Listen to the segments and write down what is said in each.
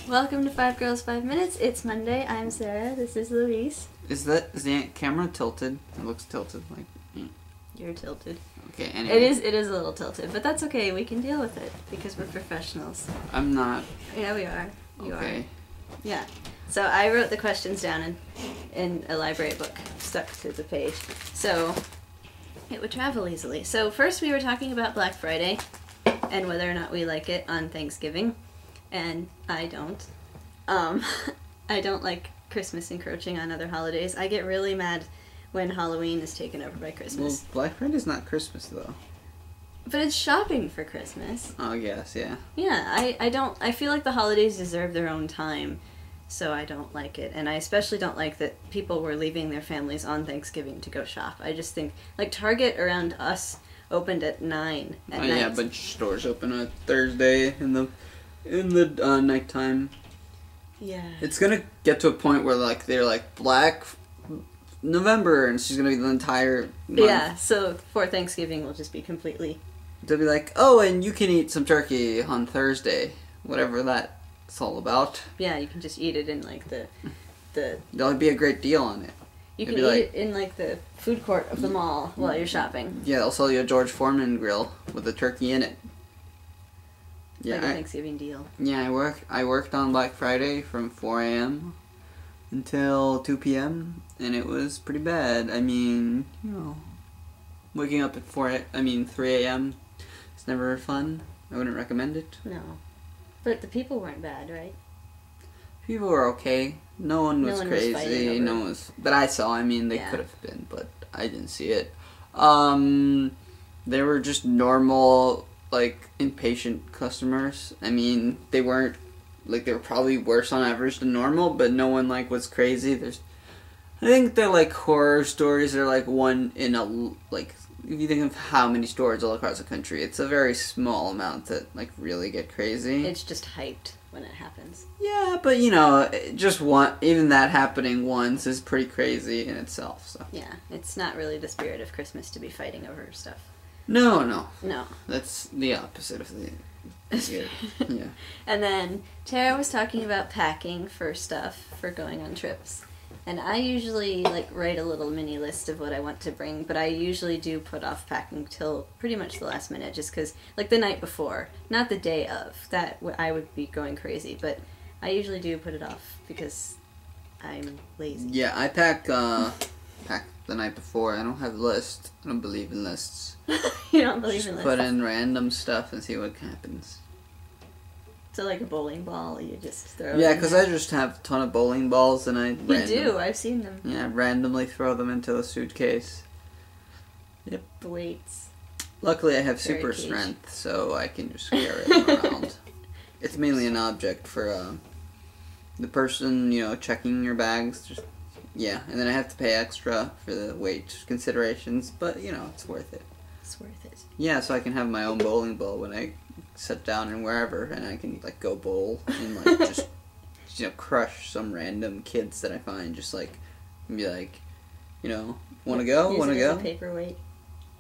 Welcome to 5 Girls, 5 Minutes. It's Monday. I'm Sarah. This is Louise. Is the camera tilted? It looks tilted. You're tilted. Okay. Anyway. It is a little tilted, but that's okay. We can deal with it because we're professionals. I'm not. Yeah, we are. You okay. are. Yeah. So I wrote the questions down in a library book stuck to the page, so it would travel easily. So first we were talking about Black Friday and whether or not we like it on Thanksgiving, and I don't. I don't like Christmas encroaching on other holidays. I get really mad when Halloween is taken over by Christmas. Well, Black Friday's not Christmas though. But it's shopping for Christmas. Oh yes, yeah. Yeah, I feel like the holidays deserve their own time, so I don't like it. And I especially don't like that people were leaving their families on Thanksgiving to go shop. I just think, like, Target around us opened at 9 at night. Yeah, but stores open on Thursday in the nighttime. Yeah. It's gonna get to a point where they're like Black November, and she's gonna be the entire month. Yeah, so for Thanksgiving we'll just be completely... They'll be like, oh, and you can eat some turkey on Thursday, whatever that's all about. Yeah, you can just eat it in, like, the There'll be a great deal on it. You can eat it in, like, the food court of the mall while you're shopping. Yeah, they'll sell you a George Foreman grill with a turkey in it. Yeah, like a Thanksgiving deal. Yeah, I worked on Black Friday from 4 a.m. until 2 p.m. and it was pretty bad. I mean, waking up at 3 a.m. It's never fun. I wouldn't recommend it. No. But the people weren't bad, right? People were okay. No one was crazy. No one was that I saw. I mean, they could have been, but I didn't see it. They were just normal, like, impatient customers. I mean, they weren't, like, they were probably worse on average than normal, but no one, like, was crazy. I think they're, like, horror stories. They're, like, one in a, like, if you think of how many stores all across the country, it's a very small amount that, like, really get crazy. It's just hyped when it happens. Yeah, but, just even that happening once is pretty crazy in itself, so. Yeah, it's not really the spirit of Christmas to be fighting over stuff. No. No. That's the opposite of the spirit. Yeah. And then Tara was talking about packing for stuff for going on trips. And I usually, like, write a little mini list of what I want to bring, but I usually do put off packing till pretty much the last minute, just because, like, the night before, not the day of, that I would be going crazy, but I usually do put it off because I'm lazy. Yeah, I pack the night before. I don't have a list. I don't believe in lists. You don't believe in lists? Put in random stuff and see what happens. So, like a bowling ball, you just throw it Yeah, in because there? I just have a ton of bowling balls and I do, I've seen them. Yeah, randomly throw them into a suitcase. Yep. The weights. Luckily I have Very super cage. strength, so I can just carry them around. It's mainly an object for the person, checking your bags. Yeah, and then I have to pay extra for the weight considerations, but, it's worth it. It's worth it. Yeah, so I can have my own bowling ball when I sit down and wherever, and I can, like, go bowl and, like, just, crush some random kids that I find, just, like, and be like, wanna go? Use Wanna it go? as a paperweight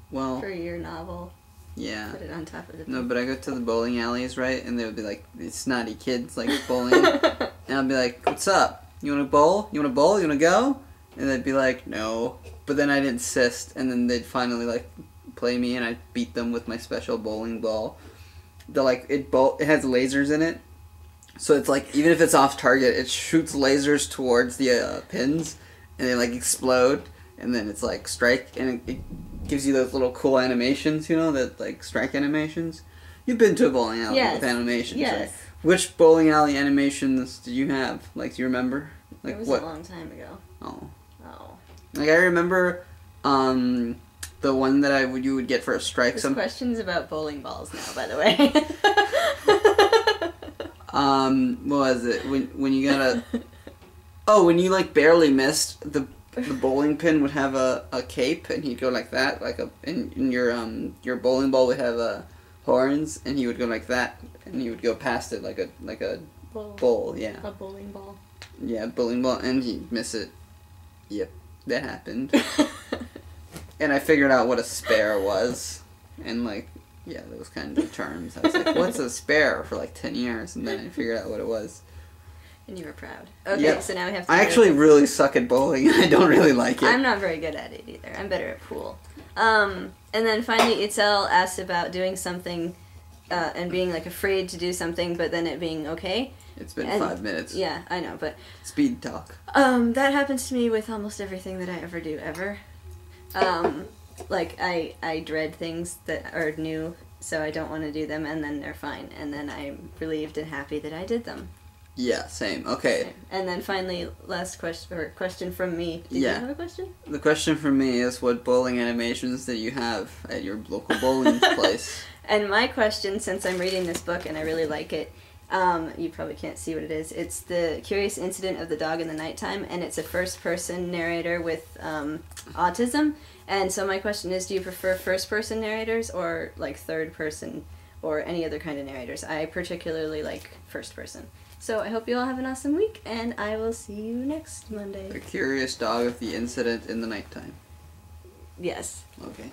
Well, for your novel. yeah. Put it on top of the No, but I go to the bowling alleys, right, and they would be like, these snotty kids, like, bowling, and I'll be like, what's up? You wanna bowl? You wanna bowl? You wanna go? And they'd be like, no. But then I'd insist, and then they'd finally, like, play me, and I'd beat them with my special bowling ball. It has lasers in it, so it's like, even if it's off target, it shoots lasers towards the pins, and they, like, explode, and then it's like strike, and it gives you those little cool animations, that, like, strike animations. You've been to a bowling alley with animations, yes. right? Which bowling alley animations did you have? Like, do you remember? Like, it was what? a long time ago. Oh. Oh. Like, I remember, the one that you would get for a strike. There's questions about bowling balls now, by the way. What was it? When you got when you, like, barely missed, the bowling pin would have a cape, and he'd go like that, and your bowling ball would have horns, and he would go like that, and he would go past it like a bowl, yeah. A bowling ball. Yeah, bowling ball, and he'd miss it. Yep, that happened. And I figured out what a spare was, and, like, yeah, those kind of terms. I was like, what's a spare, for like 10 years, and then I figured out what it was. And you were proud. Okay, Yep. so now we have to... I actually really suck at bowling. I don't really like it. I'm not very good at it either. I'm better at pool. And then finally, Itzel asked about doing something and being, like, afraid to do something, but then it being okay. It's been 5 minutes. Yeah, I know, but... Speed talk. That happens to me with almost everything that I ever do, ever. Like, I dread things that are new, so I don't want to do them, and then they're fine. And then I'm relieved and happy that I did them. Yeah, same. Okay. Same. And then finally, last question from me. Did you have a question? The question from me is, what bowling animations do you have at your local bowling place? And my question, since I'm reading this book and I really like it, you probably can't see what it is. It's The Curious Incident of the Dog in the Nighttime, and it's a first-person narrator with autism. And so my question is, do you prefer first-person narrators or, like, third-person or any other kind of narrators? I particularly like first-person. So I hope you all have an awesome week, and I will see you next Monday. The Curious Dog of the Incident in the Nighttime. Yes. Okay.